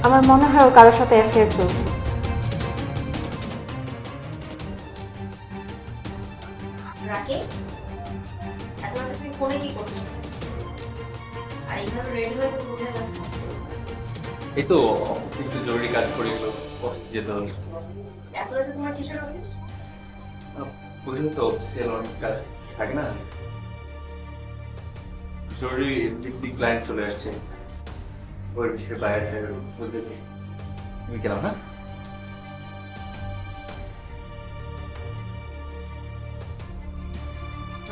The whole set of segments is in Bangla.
আমার মনে হয় ও কারোর সাথে অ্যাফেয়ার চলছে। রাকে, এখন তুমি ফোনে কি করছো? আর এইভাবে রেডি হয়ে তুমি কোথায় যাচ্ছ? এই তো অফিসে একটু জরুরি কাজ করে গেলো, অফিস যেতে হবে। এখন তো তোমার কিসের অফিস? বুঝলি তো, অফিসে অনেক কাজ থাকে না, জরুরি একটি ক্লায়েন্ট চলে আসছে, ওর বিষয়ে বাইরে বলতে তুমি গেলাম। হ্যাঁ,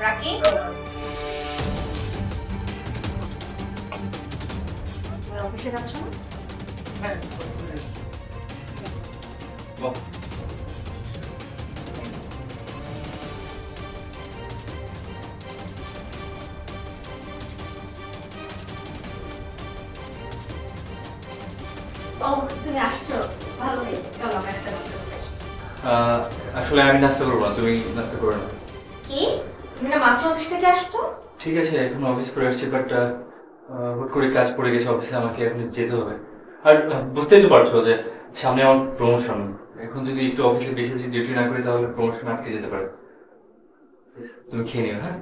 রাকি, তুমি অফিসে যাচ্ছ না? ও, তুমি আসছো, ভালো নেই, চলো আমরা একটা নাস্তা করে আসি। আসলে আমি নাস্তা করবো না, তুমি নাস্তা করো না। কি, তুমি না মাত্র অফিস থেকে আসছো? ঠিক আছে, এখন অফিস করে আসছি, বাট হুট করে কাজ পড়ে গেছে অফিসে, আমাকে এখন যেতে হবে। আর বুঝতেই তো পারছো যে সামনে আমার প্রমোশন, এখন যদি একটু অফিসে বেশি বেশি ডিউটি না করি তাহলে প্রমোশন আটকে যেতে পারে। তুমি খেয়ে নিও। হ্যাঁ,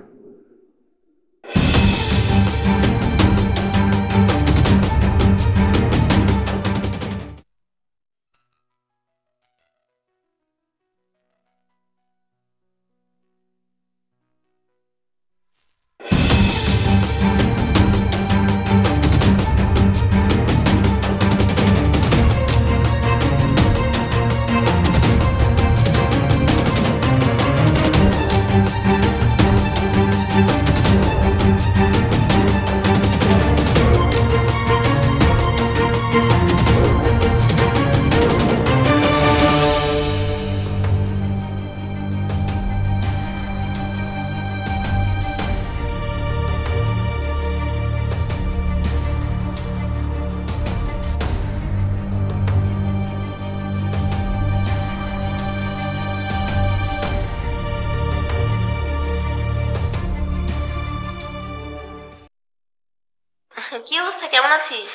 কি অবস্থা, কেমন আছিস?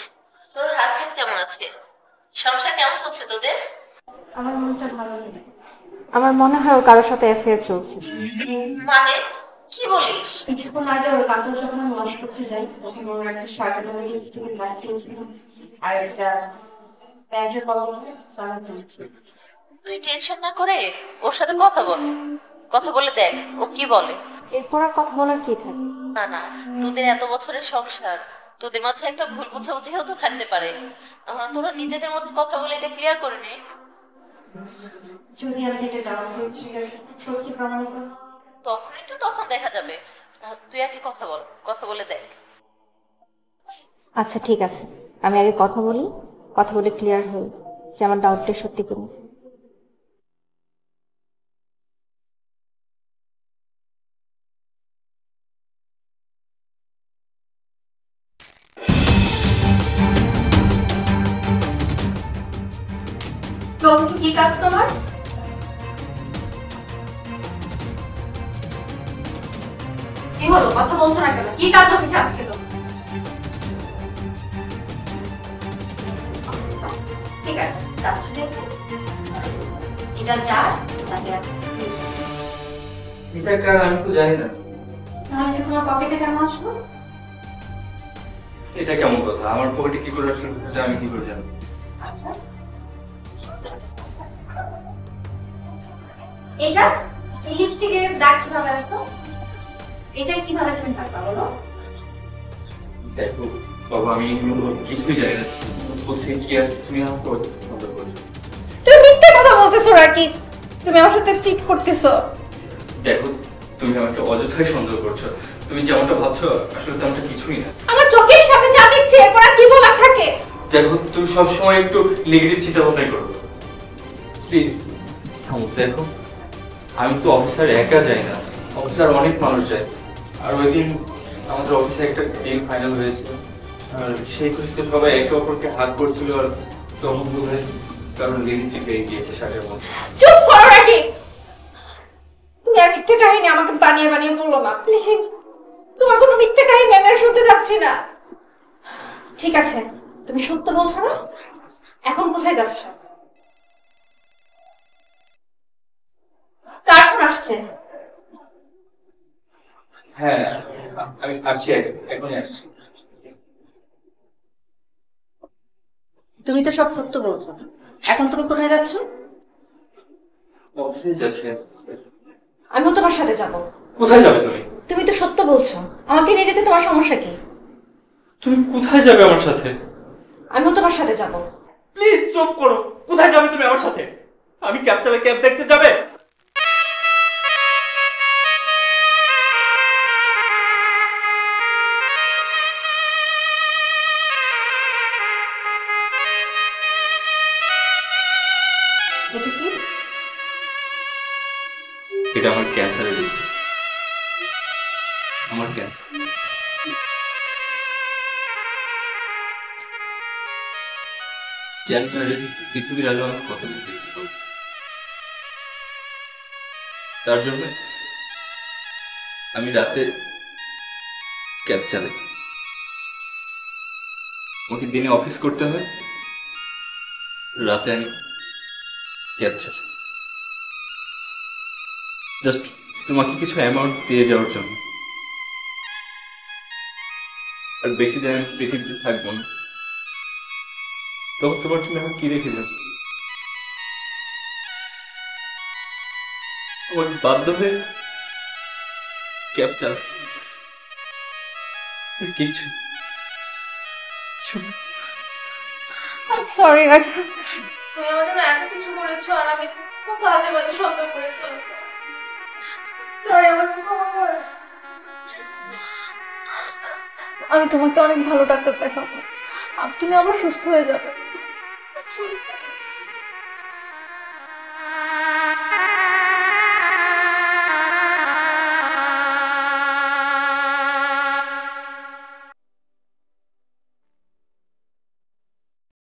তোর হাজবেন্ড কেমন আছে? সংসার কেমন চলছে তোদের? আমার মনটা ভালো নেই। আমার মনে হয় ও কারোর সাথে অ্যাফেয়ার চলছে। মানে কি বলিস? কিছুক্ষণ আগে ওর কাপড় যখন আমি ওয়াশ করতে যাই তখন ওর একটা শার্ট এবং লিপস্টিকের ব্যাগ খেয়েছিল আর একটা প্যান্টের কলারটা কালার করেছে। তুই টেনশন না করে ওর সাথে কথা বল, কথা বলে দেখ ও কি বলে। এরপর আর কথা বলার কি থাকে? না না, তোদের এত বছরের সংসার, তোদের মাঝে একটা ভুল বোঝাবুঝিও তো থাকতে পারে। তোরা নিজেদের মধ্যে কথা বলে এটা ক্লিয়ার করে নে। যদি আমি যেটা ডাউন হয়েছি সত্যি প্রমাণ করি। তখন একটু তখন দেখা যাবে। তুই আগে কথা বল, কথা বলে দেখ। আচ্ছা ঠিক আছে, আমি আগে কথা বলি, কথা বলে ক্লিয়ার হই যে আমার ডাউটটা সত্যি কিনা। তো কি কাজ তোমার? কি হলো, কথা বলছো না কেন? কি কাজ অফিসে আজকে তো? ঠিক আছে, যাচ্ছ দেখো। এটা যার তাকে এটা কার আমি তো জানি না। নাহলে তোমার পকেটে কেন আসলো? এটা কেমন কথা, আমার পকেটে কি করে আসলে সেটা আমি কি করে জানি? আচ্ছা, এটা লিপস্টিকের দাগ কিভাবে আসতো? এটা কিভাবে তুমি পারবা বলো? দেখো বাবা, আমি কিছুই জানি না, কোথায় কি আসছে তুমি আমাকে সন্দেহ করছো। তুমি মিথ্যে কথা বলতেছো নাকি? তুমি আমার সাথে চিট করতেছো? দেখো, তুমি আমাকে অযথাই সন্দেহ করছো, তুমি যেমনটা ভাবছো আসলে তেমনটা কিছুই না। আমার চোখের সামনে যা দেখছি এরপর আর কি বলার থাকে? দেখো, তুমি সবসময় একটু নেগেটিভ চিন্তা ভাবনাই করো, প্লিজ দেখো, আমি তো অফিসার একা যাই না, অফিসার অনেক মানুষ যায়। আর ওই দিন আমাদের অফিসে একটা ডিল ফাইনাল হয়েছিল, আর সেই খুশিতে সবাই একে অপরকে হাত করছিল, আর তখন বোধহয় কারণ লিপস্টিক পেয়ে গিয়েছে শার্টের মধ্যে। চুপ করো নাকি? তুমি আর মিথ্যে কাহিনী আমাকে বানিয়ে বানিয়ে বললো না প্লিজ। তোমার কোনো মিথ্যে কাহিনী আমি আর শুনতে যাচ্ছি না। ঠিক আছে, তুমি সত্য বলছো না? এখন কোথায় যাচ্ছ? কার ফোন আসছে? হ্যাঁ, আমি আসছি, এখনই আসছি। তুমি তো সব সত্য বলছো, এখন তুমি কোথায় যাচ্ছ? অফিসে যাচ্ছে। আমিও তোমার সাথে যাব। কোথায় যাবে তুমি? তুমি তো সত্য বলছো, আমাকে নিয়ে যেতে তোমার সমস্যা কি? তুমি কোথায় যাবে আমার সাথে? আমিও তোমার সাথে যাব। প্লিজ চুপ করো। কোথায় যাবে তুমি আমার সাথে? আমি ক্যাব চালাই, ক্যাব দেখতে যাবে? এটা কি? এটা আমার ক্যান্সারের রোগ। আমার ক্যান্সার। জানি পৃথিবীর আলো আমি কত দেখতে পাবো। তার জন্য আমি রাতে ক্যাব চালাই। আমাকে দিনে অফিস করতে হয়, রাতে আমি ক্যাব চালাই। জাস্ট তোমাকে কিছু অ্যামাউন্ট দিয়ে যাওয়ার জন্য। আর বেশি দিন আমি পৃথিবীতে থাকবো না। তখন তোমার জন্য আমি কি রেখে যাব? আমার বাধ্য হয়ে ক্যাব চালাতে কিছু সরি রাখ। তুমি আমার জন্য এত কিছু করেছো আর আমি খুব বাজে বাজে সন্দেহ করেছিলাম। সরি, আমাকে ক্ষমা করো। আমি তোমাকে অনেক ভালো ডাক্তার দেখাবো, তুমি আবার সুস্থ হয়ে যাবে।